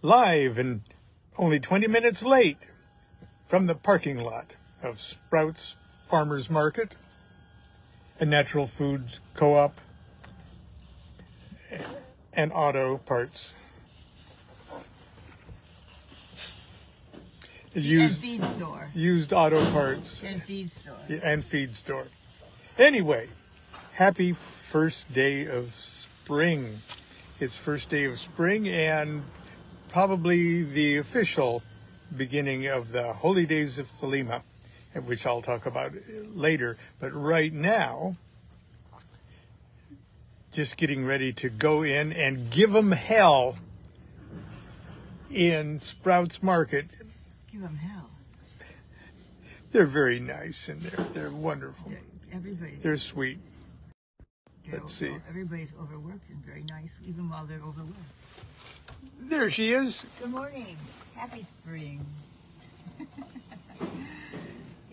live and only 20 minutes late from the parking lot of Sprouts Farmers Market, a natural foods co-op, and auto parts. And feed store. Used auto parts. And feed store. And feed store. Anyway, happy first day of spring. It's first day of spring and probably the official beginning of the Holy Days of Thelema, which I'll talk about later. But right now, just getting ready to go in and give them hell in Sprouts Market. Give them hell. They're very nice in there. They're wonderful. They're sweet. Let's see. Everybody's overworked and very nice, even while they're overworked. There she is. Good morning. Happy spring.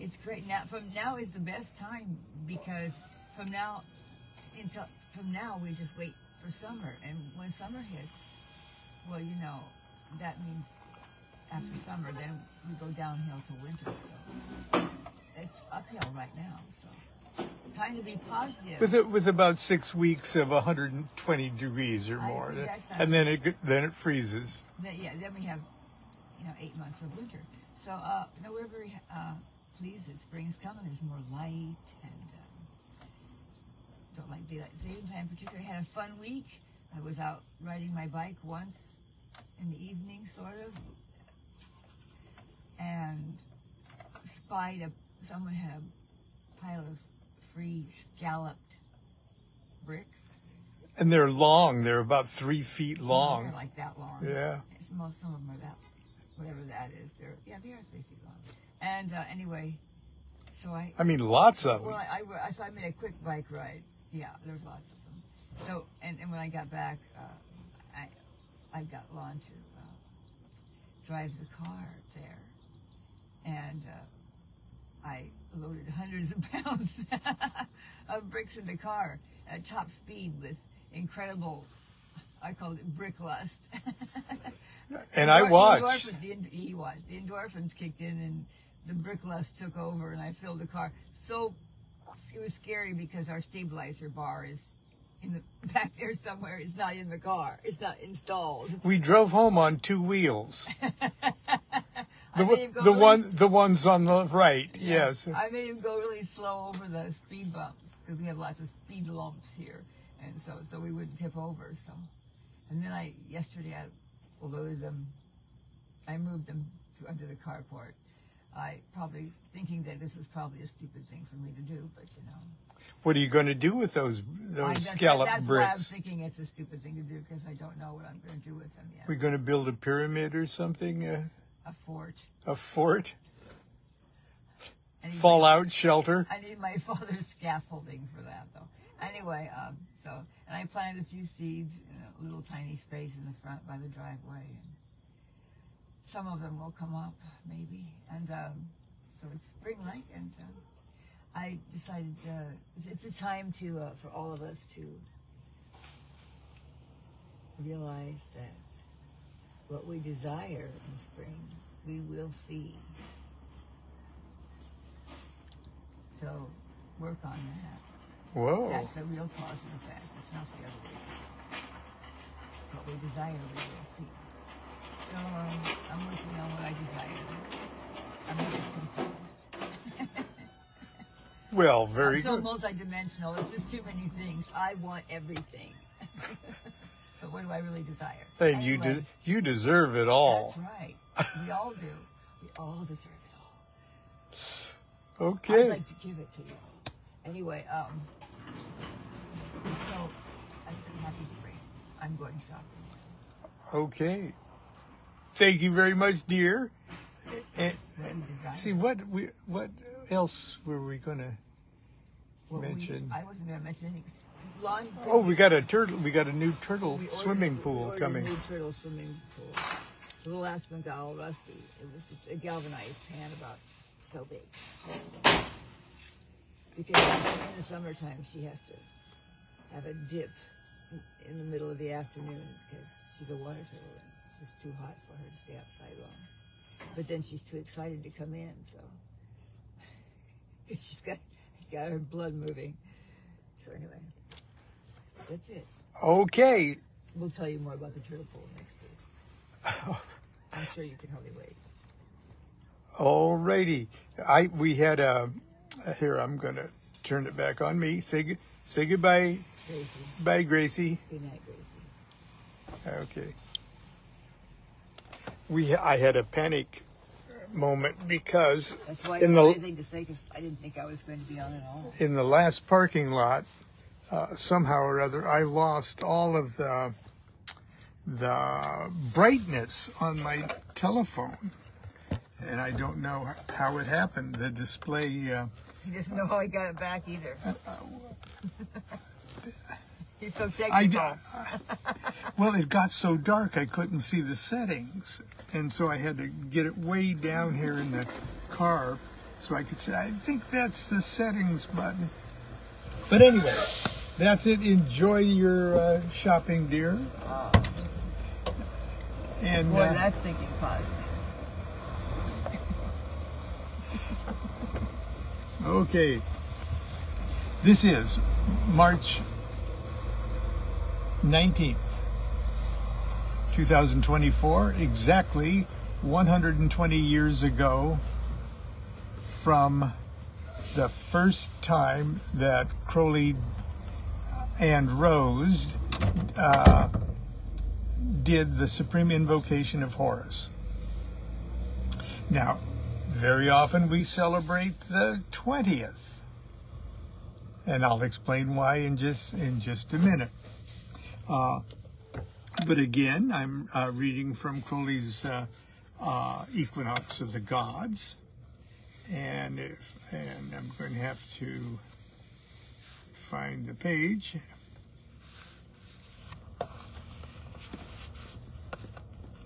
It's great. From now is the best time, because from now we just wait for summer, and when summer hits, well, you know, that means after summer, then we go downhill to winter. So it's uphill right now. So trying to be positive. With about 6 weeks of 120 degrees or more, and then it freezes. Then we have 8 months of winter. So no, we're very pleased that spring's coming. There's more light, and don't like daylight saving time. Particularly had a fun week. I was out riding my bike once in the evening, sort of, and spied someone had a pile of free scalloped bricks. And they're long. They're about 3 feet long. They're like that long. Yeah. Some of them are that, whatever that is. They are 3 feet long. And anyway, so I mean, lots of them. Well, so I made a quick bike ride. Yeah, there's lots of them. So, and when I got back, I got Lon to drive the car there, and I loaded hundreds of pounds of bricks in the car at top speed with incredible, I called it brick lust. And I watched. He watched. The endorphins kicked in, and the brick lust took over, and I filled the car. So it was scary because our stabilizer bar is in the back there somewhere. It's not in the car. It's not installed. We drove home on 2 wheels. The ones on the right, yeah. Yes. I made him go really slow over the speed bumps because we have lots of speed lumps here, and so we wouldn't tip over. So, and then yesterday I loaded them. I moved them under the carport. I probably thinking that this was probably a stupid thing for me to do, but you know. What are you going to do with those scallop that's bricks? Why I'm thinking it's a stupid thing to do, because I don't know what I'm going to do with them yet. We're going to build a pyramid or something? A fort. A fort? Fallout shelter? I need my father's scaffolding for that, though. Anyway, and I planted a few seeds in a little tiny space in the front by the driveway. And some of them will come up, maybe. And so it's spring-like, and I decided it's a time for all of us to realize that what we desire in spring, we will see. So work on that. Whoa. That's the real cause and effect. It's not the other way. What we desire, we will see. So I'm working on what I desire. I'm just confused. Well, very good. I'm so multidimensional. It's just too many things. I want everything. But what do I really desire? Hey, anyway, you deserve it all. That's right. We all do. We all deserve it all. Okay. I'd like to give it to you. Anyway, so I said happy spring. I'm going shopping. Okay. Thank you very much, dear. And see what else were we going to mention? I wasn't going to mention anything. We got a turtle. We got a new turtle swimming pool coming. A new turtle swimming pool. So the last one got all rusty. It was just a galvanized pan about so big. Because in the summertime she has to have a dip in the middle of the afternoon because she's a water turtle and It's just too hot for her to stay outside long. But then she's too excited to come in, so she's got her blood moving. So anyway, that's it. Okay. We'll tell you more about the turtle pool next week. I'm sure you can hardly wait. Alrighty. We had here, I'm going to turn it back on me. Say goodbye. Gracie. Bye, Gracie. Good night, Gracie. Okay. I had a panic moment because that's why I didn't have anything to say, because I didn't think I was going to be on at all. In the last parking lot, somehow or other, I lost all of the brightness on my telephone. And I don't know how it happened. The display... he doesn't know how he got it back either. He's so technical. Well, it got so dark I couldn't see the settings. And so I had to get it way down here in the car so I could say, I think that's the settings button. But anyway, that's it. Enjoy your shopping, dear. And boy, that's thinking positive. Okay, this is March 19th, 2024, exactly 120 years ago from the first time that Crowley and Rose did the Supreme Invocation of Horus. Now, very often we celebrate the 20th, and I'll explain why in just a minute. But again, I'm reading from Crowley's Equinox of the Gods, and I'm going to have to find the page.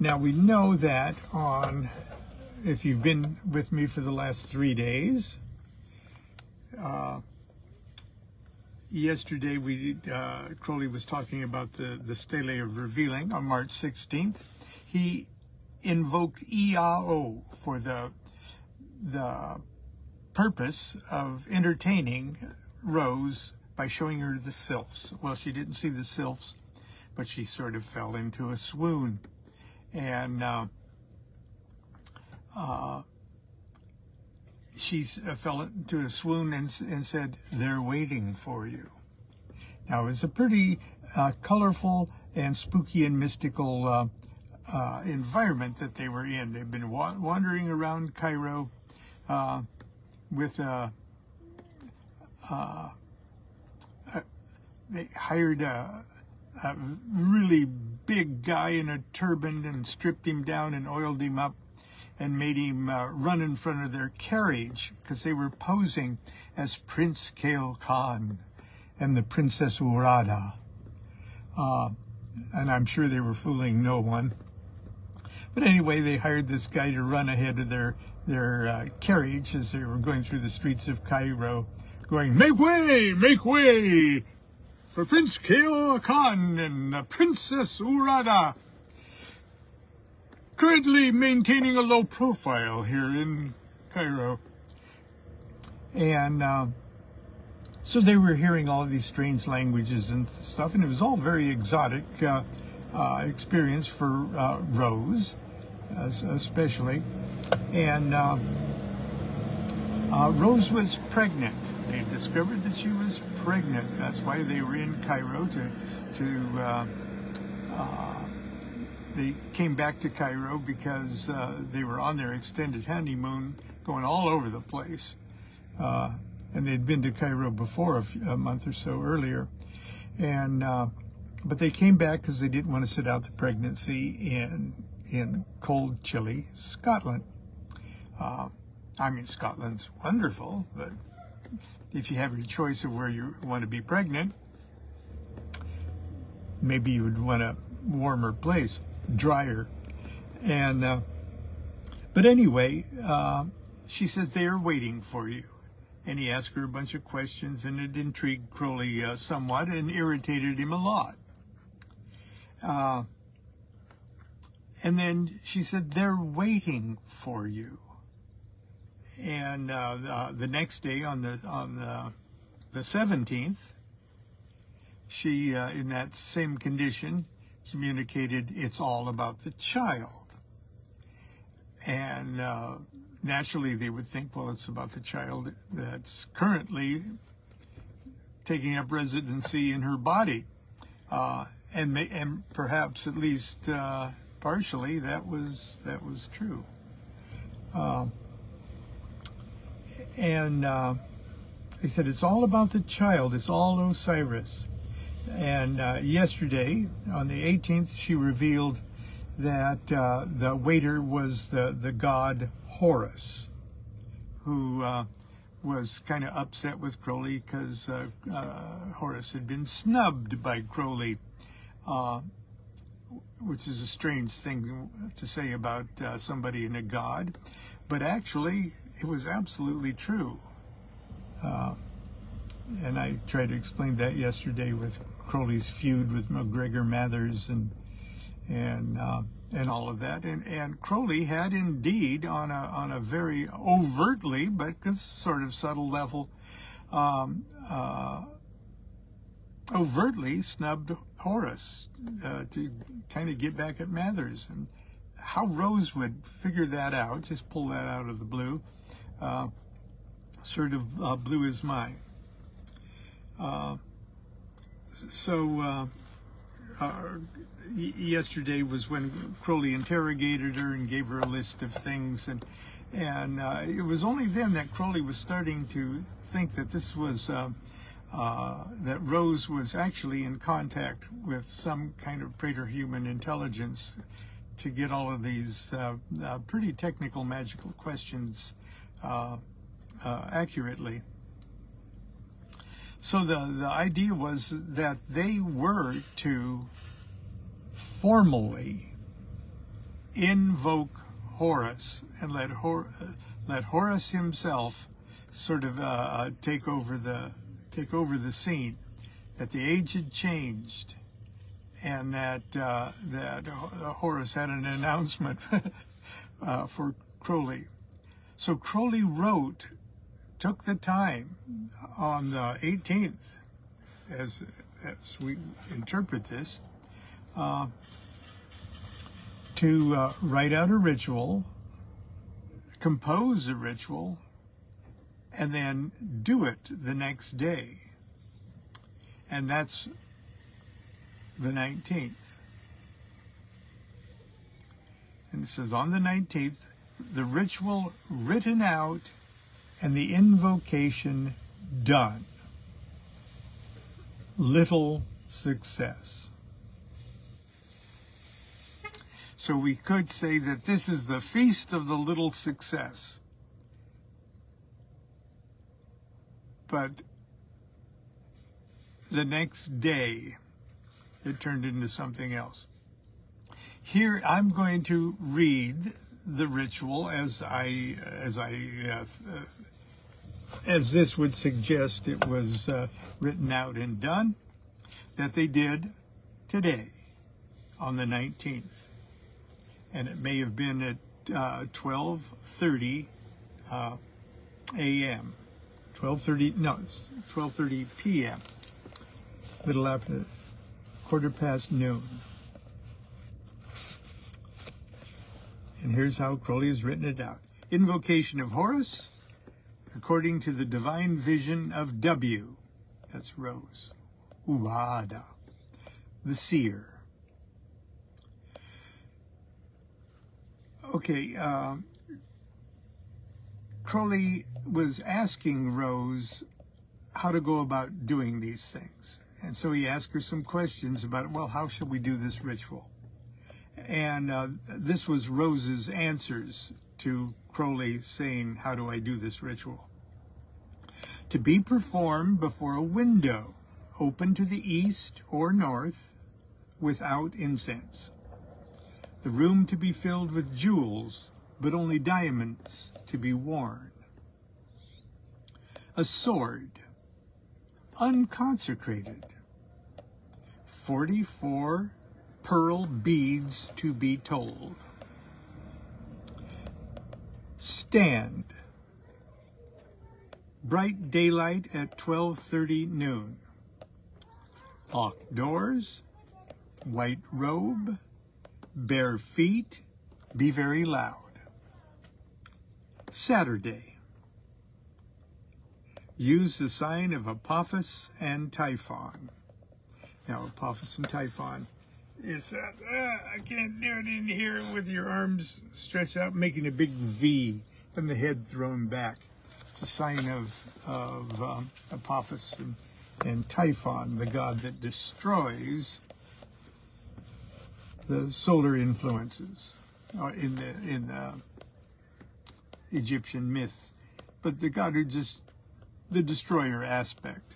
Now we know that if you've been with me for the last 3 days, yesterday Crowley was talking about the Stele of Revealing on March 16th. He invoked Iao for the purpose of entertaining Rose by showing her the sylphs. Well, she didn't see the sylphs, but she sort of fell into a swoon. And she fell into a swoon and said, "They're waiting for you." Now, it was a pretty colorful and spooky and mystical environment that they were in. They've been wandering around Cairo with they hired a really big guy in a turban and stripped him down and oiled him up and made him run in front of their carriage because they were posing as Prince Kale Khan and the Princess Urada. And I'm sure they were fooling no one. But anyway, they hired this guy to run ahead of their carriage as they were going through the streets of Cairo, going, make way for Prince Kale Khan and Princess Urada. Currently maintaining a low profile here in Cairo. And so they were hearing all of these strange languages and stuff, and it was all very exotic experience for Rose, especially. And Rose was pregnant. They discovered that she was pregnant. That's why they were in Cairo they came back to Cairo because they were on their extended honeymoon, going all over the place. And they'd been to Cairo before a month or so earlier. And but they came back because they didn't want to sit out the pregnancy in cold, chilly Scotland. I mean, Scotland's wonderful, but if you have your choice of where you want to be pregnant, maybe you would want a warmer place, drier. And but anyway, she says they are waiting for you. And he asked her a bunch of questions, and it intrigued Crowley somewhat and irritated him a lot. And then she said, they're waiting for you. And the next day, on the 17th, she, in that same condition, communicated, it's all about the child. And naturally, they would think, well, it's about the child that's currently taking up residency in her body. And perhaps, at least partially, that was true. And they said, it's all about the child. It's all Osiris. And yesterday, on the 18th, she revealed that the waiter was the god Horus, who was kind of upset with Crowley because Horus had been snubbed by Crowley, which is a strange thing to say about somebody and a god. But actually, it was absolutely true. And I tried to explain that yesterday with Crowley's feud with McGregor Mathers and all of that. And Crowley had indeed, on a very overtly but sort of subtle level, overtly snubbed Horus to kind of get back at Mathers. And how Rose would figure that out, just pull that out of the blue, sort of blew his mind. Yesterday was when Crowley interrogated her and gave her a list of things, and it was only then that Crowley was starting to think that this was that Rose was actually in contact with some kind of praetor-human intelligence to get all of these pretty technical magical questions accurately. So the idea was that they were to formally invoke Horus and let Horus himself sort of take over the scene. That the age had changed, and that Horus had an announcement for Crowley. So Crowley took the time on the 18th, as we interpret this, to write out a ritual, compose a ritual, and then do it the next day. And that's the 19th. And it says, on the 19th, the ritual written out and the invocation done. Little success. So we could say that this is the feast of the little success. But the next day, it turned into something else. Here, I'm going to read the ritual as this would suggest it was written out and done, that they did today on the 19th. And it may have been at 12:30 a.m. 12:30 p.m. Little after 1/4 noon. And here's how Crowley has written it out. Invocation of Horus, according to the divine vision of W. That's Rose. Uada, the seer. Okay, Crowley was asking Rose how to go about doing these things. And so he asked her some questions about, well, how should we do this ritual? And this was Rose's answers to Crowley saying, how do I do this ritual? To be performed before a window open to the east or north without incense. The room to be filled with jewels, but only diamonds to be worn. A sword, unconsecrated. 44 pearl beads to be told. Stand. Bright daylight at 12:30 noon. Locked doors. White robe. Bare feet. Be very loud. Saturday. Use the sign of Apophis and Typhon. Now, Apophis and Typhon is, I can't do it in here with your arms stretched out, making a big V and the head thrown back. It's a sign of Apophis and Typhon, the god that destroys the solar influences in the Egyptian myth, but the god who just the destroyer aspect.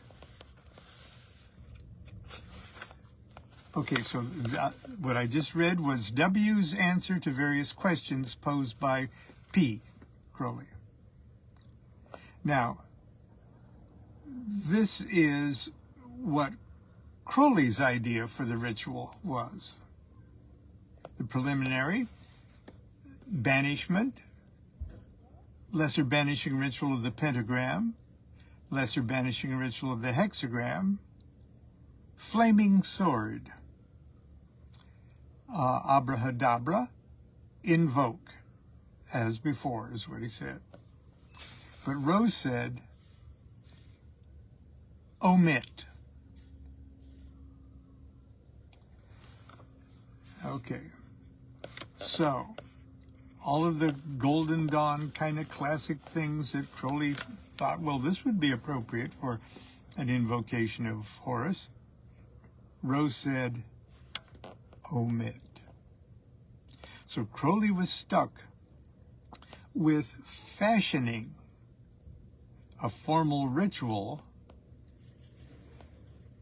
Okay, so what I just read was W's answer to various questions posed by P. Crowley. Now, this is what Crowley's idea for the ritual was. The preliminary, banishment, lesser banishing ritual of the pentagram, lesser banishing ritual of the hexagram, flaming sword, abrahadabra, invoke, as before is what he said. But Rose said, omit. Okay, so all of the Golden Dawn kind of classic things that Crowley thought, well, this would be appropriate for an invocation of Horus. Rose said, omit. So Crowley was stuck with fashioning a formal ritual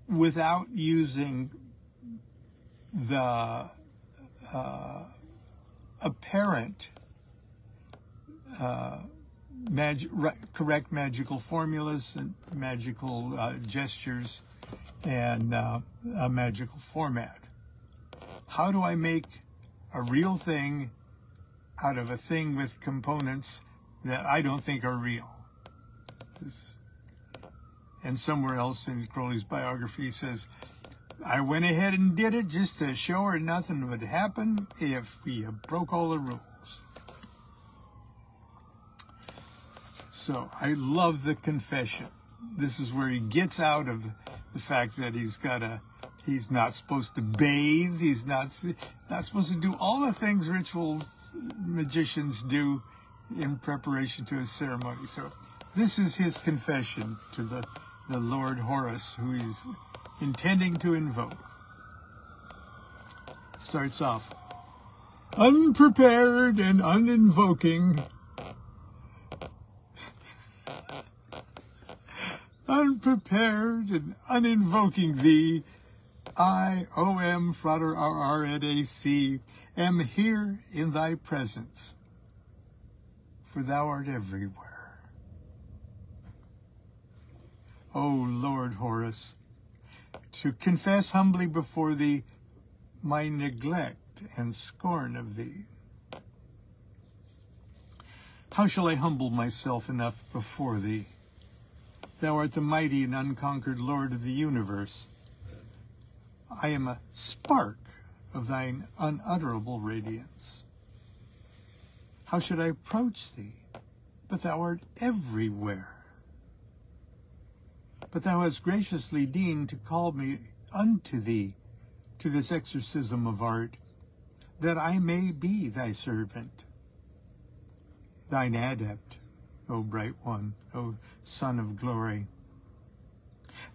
without using the apparent correct magical formulas and magical gestures and a magical format. How do I make a real thing out of a thing with components that I don't think are real? And somewhere else in Crowley's biography he says, I went ahead and did it just to show her nothing would happen if we broke all the rules. So I love the confession. This is where he gets out of the fact that he's not supposed to bathe. He's not supposed to do all the things rituals magicians do in preparation to a ceremony. So this is his confession to the Lord Horus, who he's intending to invoke. Starts off, unprepared and uninvoking. Unprepared and uninvoking thee, I, O.M. Frater R.R.N.A.C., am here in thy presence, for thou art everywhere. O Lord Horus, to confess humbly before thee my neglect and scorn of thee. How shall I humble myself enough before thee? Thou art the mighty and unconquered Lord of the universe. I am a spark of thine unutterable radiance. How should I approach thee? But thou art everywhere. But thou hast graciously deigned to call me unto thee to this exorcism of art, that I may be thy servant, thine adept, O bright one, O Son of glory.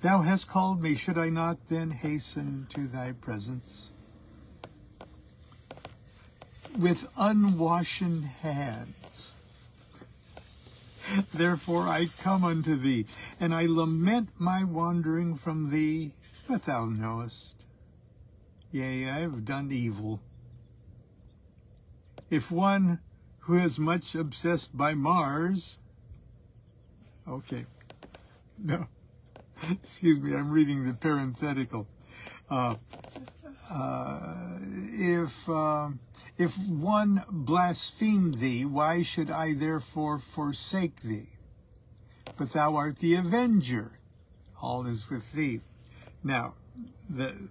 Thou hast called me, should I not then hasten to thy presence? With unwashen hands. Therefore I come unto thee, and I lament my wandering from thee, but thou knowest. Yea, I have done evil. If one who is much obsessed by Mars, okay, no, excuse me, I'm reading the parenthetical. if one blasphemed thee, why should I therefore forsake thee? But thou art the avenger. All is with thee. Now, the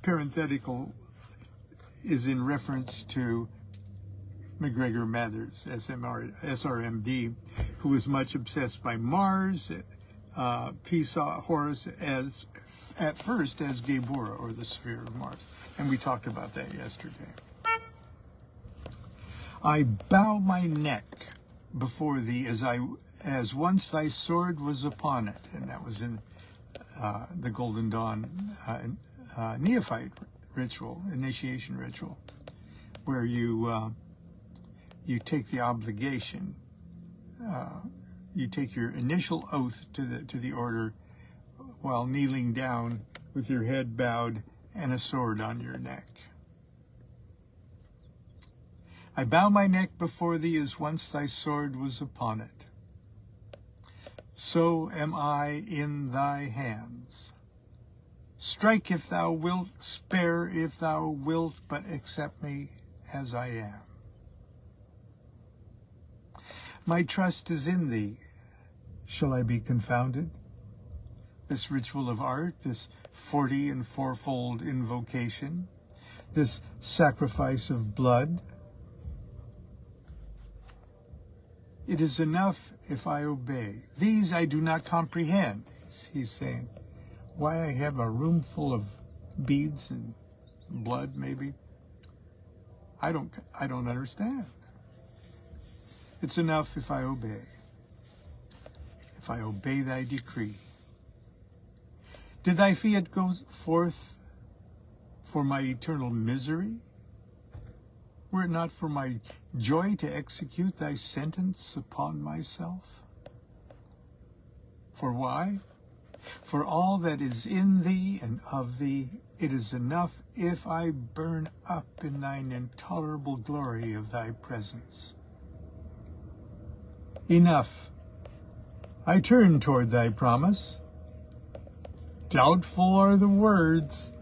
parenthetical is in reference to MacGregor Mathers, SRMD, who was much obsessed by Mars. He saw Horus as, at first, as Geburah, or the sphere of Mars. And we talked about that yesterday. I bow my neck before thee as once thy sword was upon it. And that was in the Golden Dawn neophyte ritual, initiation ritual, where you take the obligation, you take your initial oath to the order while kneeling down with your head bowed and a sword on your neck. I bow my neck before thee as once thy sword was upon it. So am I in thy hands. Strike if thou wilt, spare if thou wilt, but accept me as I am. My trust is in thee. Shall I be confounded? This ritual of art, this 40 and fourfold invocation, this sacrifice of blood, it is enough if I obey. These I do not comprehend, he's saying. Why I have a room full of beads and blood, maybe? I don't understand. It's enough if I obey. If I obey thy decree. Did thy fiat go forth for my eternal misery? Were it not for my joy to execute thy sentence upon myself? For why? For all that is in thee and of thee, it is enough if I burn up in thine intolerable glory of thy presence. Enough. I turn toward thy promise. Doubtful are the words,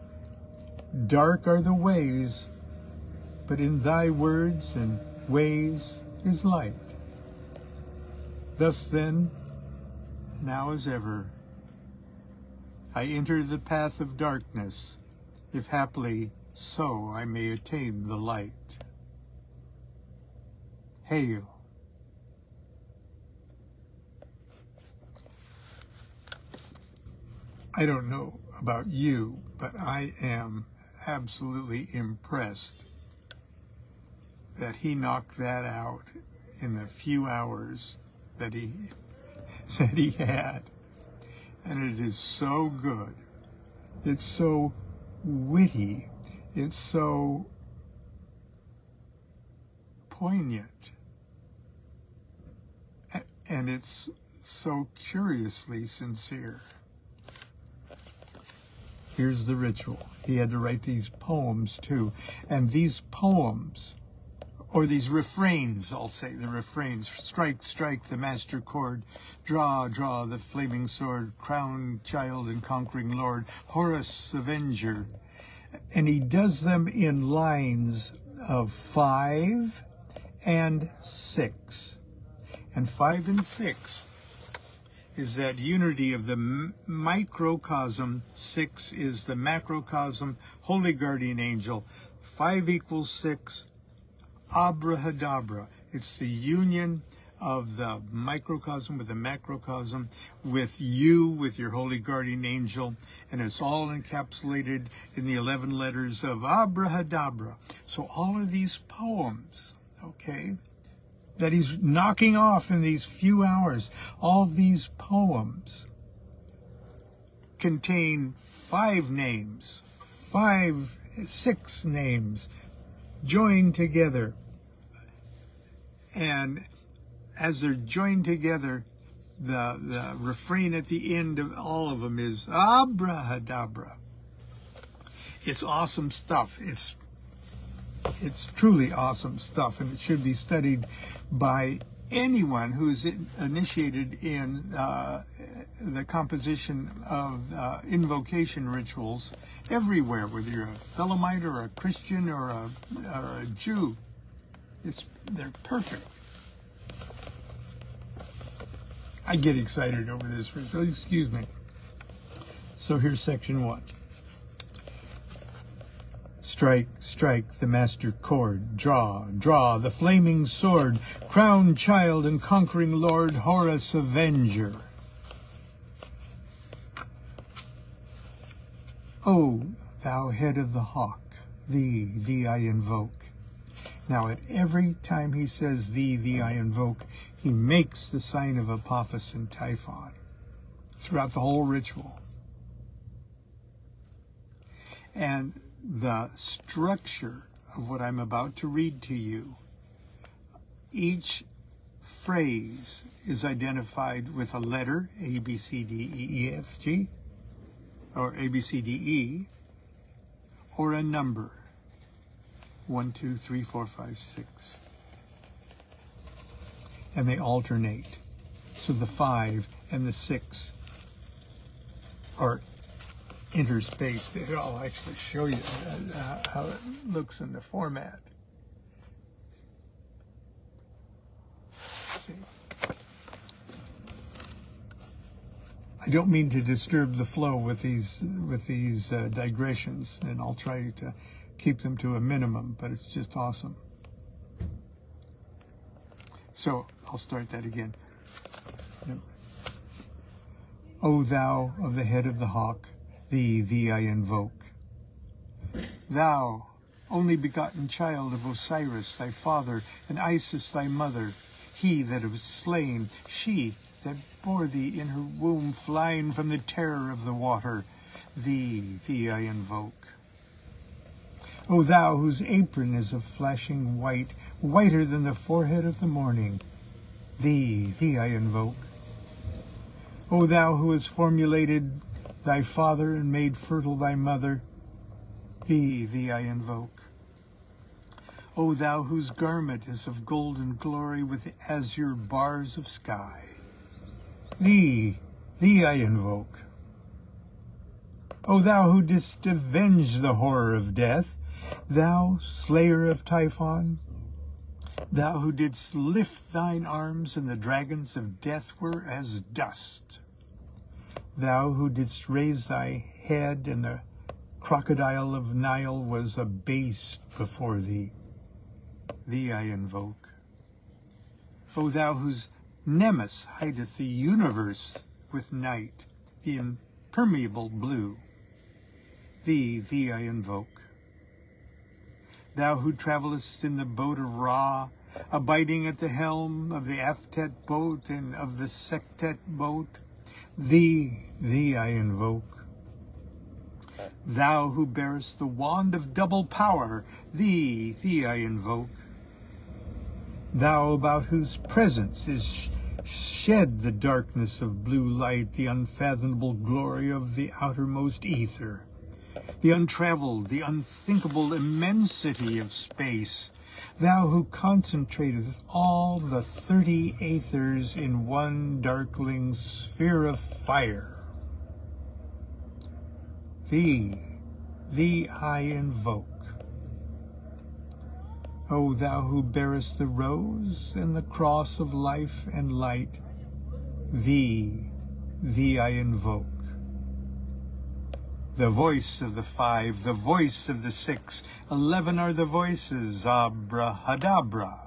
dark are the ways, but in thy words and ways is light. Thus then, now as ever, I enter the path of darkness, if haply so I may attain the light. Hail. I don't know about you, but I am absolutely impressed that he knocked that out in the few hours that he had. And it is so good. It's so witty. It's so poignant. And it's so curiously sincere. Here's the ritual. He had to write these poems too. And these poems, or these refrains, I'll say, the refrains, strike, strike the master chord, draw, draw the flaming sword, crowned child and conquering lord, Horus Avenger. And he does them in lines of 5 and 6. And 5 and 6 is that unity of the microcosm. 6 is the macrocosm, holy guardian angel. 5 equals 6, abrahadabra. It's the union of the microcosm with the macrocosm, with you, with your holy guardian angel, and it's all encapsulated in the 11 letters of abrahadabra. So all of these poems, okay, that he's knocking off in these few hours, all of these poems contain 5 names, 6 names joined together. And as they're joined together, the refrain at the end of all of them is abrahadabra. It's awesome stuff. It's truly awesome stuff, and it should be studied by anyone who's initiated in the composition of invocation rituals everywhere, whether you're a Thelemite or a Christian or a Jew. They're perfect. I get excited over this ritual. Excuse me. So here's section 1. Strike, strike the master chord. Draw, draw the flaming sword. Crowned child and conquering lord, Horus Avenger. O thou head of the hawk, thee I invoke. Now at every time he says thee I invoke, he makes the sign of Apophis and Typhon throughout the whole ritual. And the structure of what I'm about to read to you, each phrase is identified with a letter, A, B, C, D, E, E, F, G, or A, B, C, D, E, or a number, 1, 2, 3, 4, 5, 6. And they alternate. So the 5 and the 6 are interspaced. I'll actually show you how it looks in the format. Okay. I don't mean to disturb the flow with these digressions, and I'll try to keep them to a minimum, but it's just awesome. So I'll start that again. O thou of the head of the hawk, thee I invoke. Thou, only begotten child of Osiris thy father, and Isis thy mother, he that was slain, she that bore thee in her womb, flying from the terror of the water, thee I invoke. O thou whose apron is of flashing white, whiter than the forehead of the morning, thee I invoke. O thou who hast formulated thy father and made fertile thy mother, thee I invoke. O thou whose garment is of golden glory with azure bars of sky, thee I invoke. O thou who didst avenge the horror of death, thou slayer of Typhon, thou who didst lift thine arms and the dragons of death were as dust, thou who didst raise thy head and the crocodile of Nile was abased before thee, thee I invoke. O thou whose nemesis hideth the universe with night, the impermeable blue, thee I invoke. Thou who travellest in the boat of Ra, abiding at the helm of the Aftet boat and of the Sektet boat, thee I invoke. Thou who bearest the wand of double power, thee I invoke. Thou about whose presence is shed the darkness of blue light, the unfathomable glory of the outermost ether, the untraveled, the unthinkable immensity of space, thou who concentrateth all the 30 aethers in one darkling sphere of fire, thee I invoke. O thou who bearest the rose and the cross of life and light, thee I invoke. The voice of the 5, the voice of the 6, 11 are the voices, abrahadabra.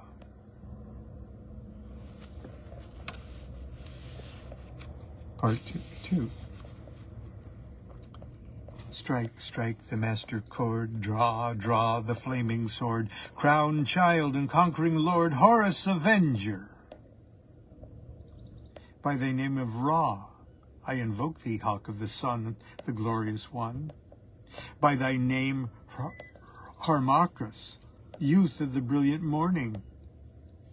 Part 2. Strike, strike the master chord, draw, draw the flaming sword, crowned child and conquering lord, Horus Avenger. By thy name of Ra, I invoke thee, hawk of the sun, the glorious one. By thy name, Harmachis, youth of the brilliant morning,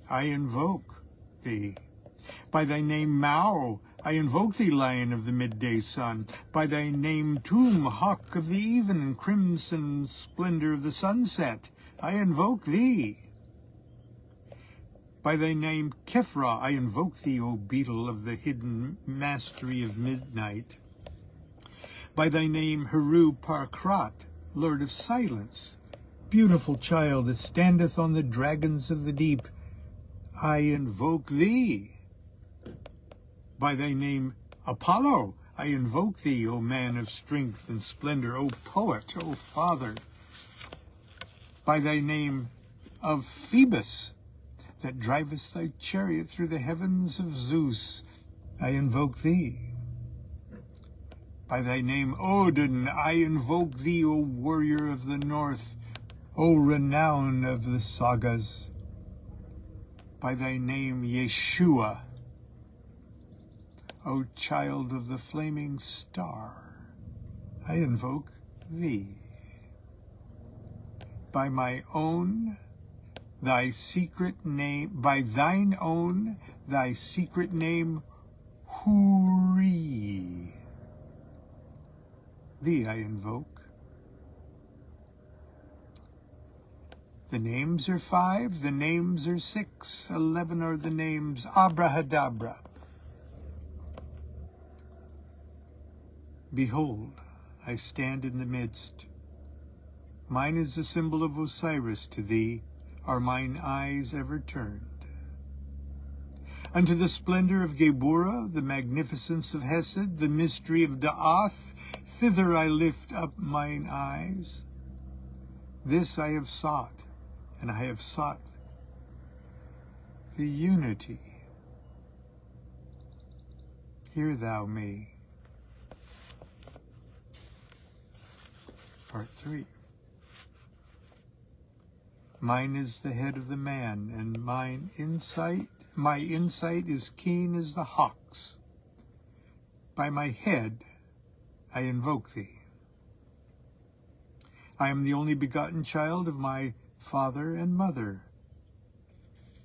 I invoke thee. By thy name, Mao, I invoke thee, lion of the midday sun. By thy name, Tomb, hawk of the even, crimson splendor of the sunset, I invoke thee. By thy name Kephra I invoke thee, O beetle of the hidden mastery of midnight. By thy name Heru Parkrat, Lord of silence, beautiful child that standeth on the dragons of the deep, I invoke thee. By thy name Apollo I invoke thee, O man of strength and splendor, O poet, O father. By thy name of Phoebus, that drivest thy chariot through the heavens of Zeus, I invoke thee. By thy name Odin I invoke thee, O warrior of the north, O renown of the sagas. By thy name Yeshua, O child of the flaming star, I invoke thee. By my own, thy secret name, by thine own, thy secret name, Huri, thee I invoke. The names are 5, the names are 6, 11 are the names Abrahadabra. Behold, I stand in the midst. Mine is the symbol of Osiris, to thee are mine eyes ever turned. Unto the splendor of Geburah, the magnificence of Hesed, the mystery of Da'ath, thither I lift up mine eyes. This I have sought, and I have sought the unity. Hear thou me. Part 3. Mine is the head of the man, and my insight is keen as the hawk's. By my head I invoke thee. I am the only begotten child of my father and mother.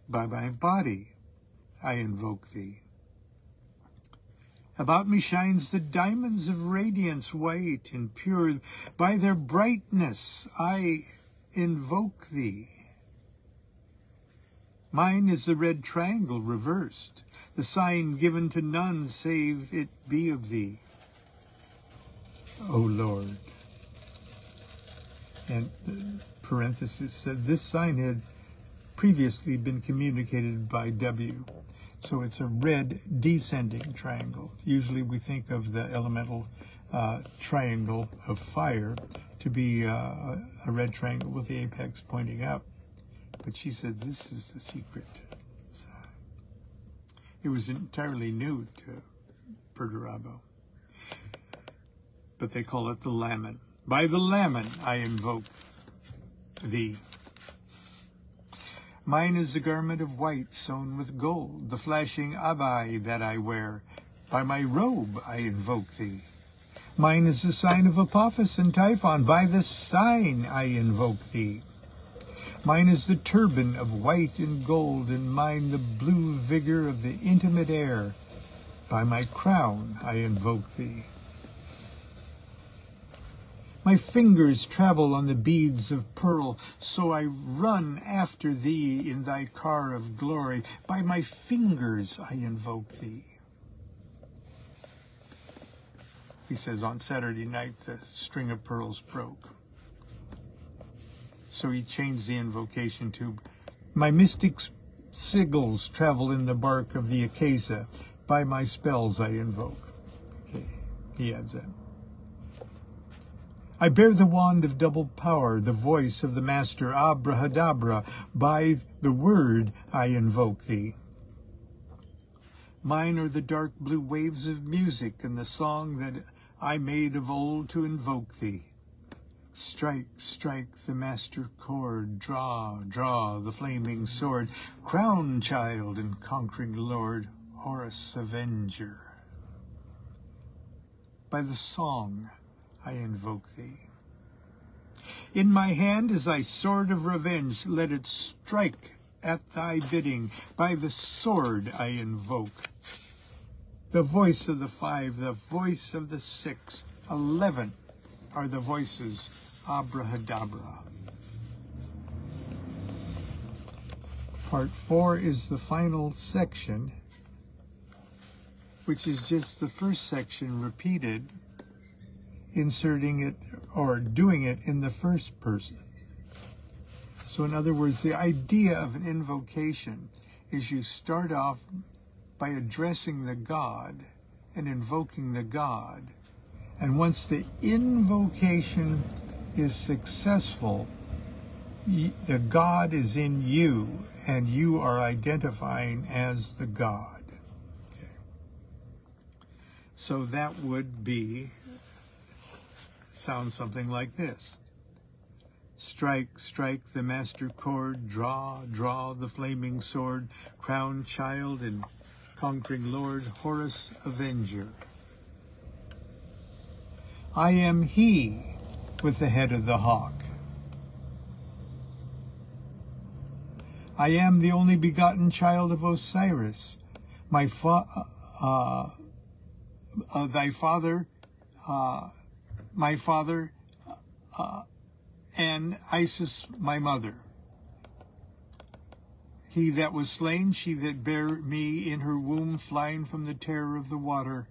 By my body I invoke thee. About me shines the diamonds of radiance, white and pure. By their brightness I invoke thee. Mine is the red triangle reversed, the sign given to none save it be of thee, O Lord. And parenthesis said this sign had previously been communicated by W. So it's a red descending triangle. Usually we think of the elemental triangle of fire to be a red triangle with the apex pointing up. But she said this is the secret sign. It was entirely new to Perdurabo. But they call it the Laman. By the Laman I invoke thee. Mine is the garment of white sewn with gold, the flashing abai that I wear. By my robe I invoke thee. Mine is the sign of Apophis and Typhon. By the sign I invoke thee. Mine is the turban of white and gold, and mine the blue vigor of the intimate air. By my crown I invoke thee. My fingers travel on the beads of pearl, so I run after thee in thy car of glory. By my fingers I invoke thee. He says on Saturday night the string of pearls broke. So he changed the invocation to, my mystic sigils travel in the bark of the acacia. By my spells I invoke. Okay, he adds that. I bear the wand of double power, the voice of the master Abrahadabra. By the word I invoke thee. Mine are the dark blue waves of music and the song that I made of old to invoke thee. Strike, strike the master chord, draw, draw the flaming sword, crown child and conquering lord, Horus Avenger. By the song I invoke thee. In my hand is thy sword of revenge, let it strike at thy bidding. By the sword I invoke. The voice of the 5, the voice of the 6, 11 are the voices Abrahadabra. Part 4 is the final section, which is just the first section repeated, inserting it or doing it in the first person. So in other words, the idea of an invocation is you start off by addressing the God and invoking the God. And once the invocation is successful, the God is in you, and you are identifying as the God. Okay. So that would sound something like this. Strike, strike the master chord, draw, draw the flaming sword, crown child and conquering Lord, Horus Avenger. I am he with the head of the hawk. I am the only begotten child of Osiris, thy father, my father, and Isis, my mother. He that was slain, she that bare me in her womb, flying from the terror of the water.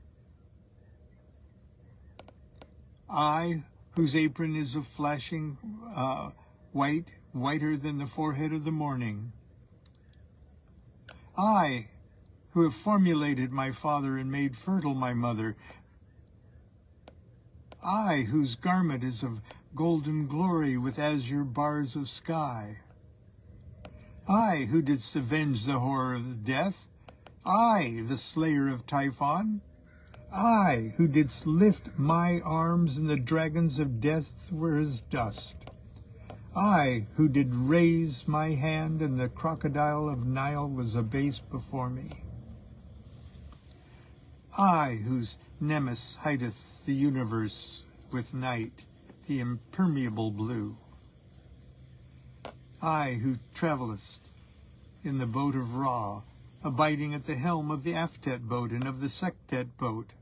I, whose apron is of flashing white, whiter than the forehead of the morning. I, who have formulated my father and made fertile my mother. I, whose garment is of golden glory with azure bars of sky. I, who didst avenge the horror of death. I, the slayer of Typhon. I, who didst lift my arms, and the dragons of death were as dust. I, who did raise my hand, and the crocodile of Nile was abased before me. I, whose nemesis hideth the universe with night, the impermeable blue. I, who travellest in the boat of Ra, abiding at the helm of the Aftet boat and of the Sektet boat.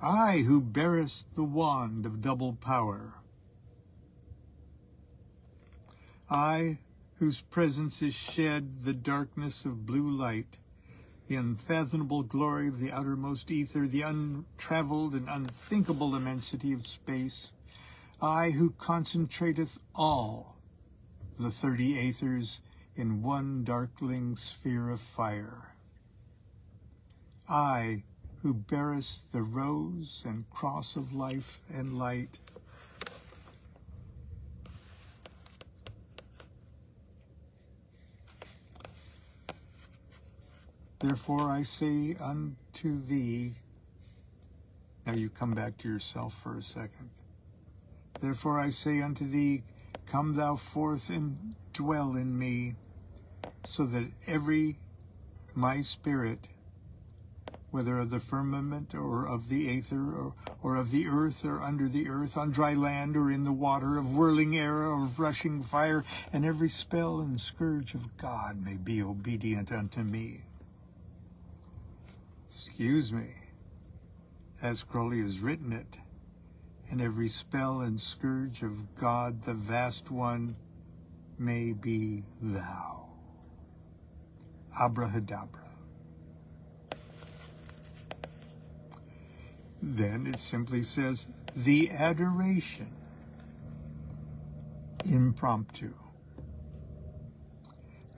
I, who bearest the wand of double power. I, whose presence is shed the darkness of blue light, the unfathomable glory of the outermost ether, the untraveled and unthinkable immensity of space. I, who concentrateth all the 30 aethers in one darkling sphere of fire. I, who bearest the rose and cross of life and light. Therefore I say unto thee, now you come back to yourself for a second. Therefore I say unto thee, come thou forth and dwell in me, so that every my spirit, whether of the firmament or of the aether or of the earth or under the earth, on dry land or in the water, of whirling air or of rushing fire, and every spell and scourge of God may be obedient unto me. Excuse me, as Crowley has written it, and every spell and scourge of God, the vast one, may be thou. Abrahadabra. Then it simply says, the adoration, impromptu.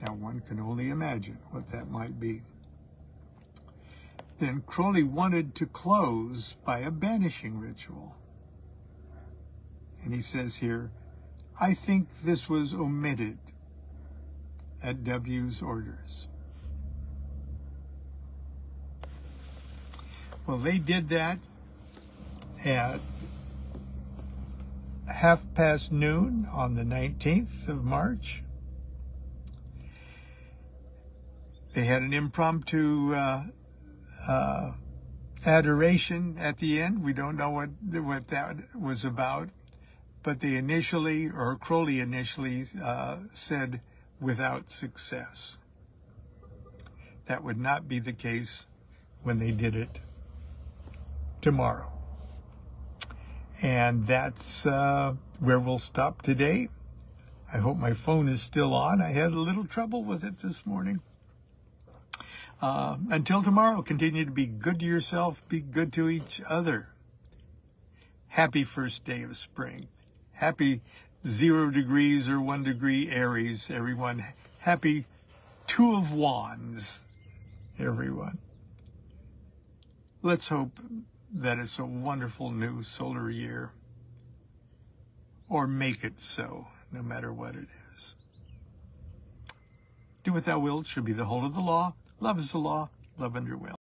Now one can only imagine what that might be. Then Crowley wanted to close by a banishing ritual. And he says here, I think this was omitted at W.'s orders. Well, they did that at noon on the 19th of March. They had an impromptu adoration at the end. We don't know what that was about, but they initially, or Crowley initially, said without success. That would not be the case when they did it tomorrow. And that's where we'll stop today. I hope my phone is still on. I had a little trouble with it this morning. Until tomorrow, continue to be good to yourself, be good to each other. Happy first day of spring. Happy 0 degrees or 1 degree Aries, everyone. Happy 2 of Wands, everyone. Let's hope that it's a wonderful new solar year, or make it so, no matter what it is. Do what thou wilt should be the whole of the law. Love is the law. Love under will.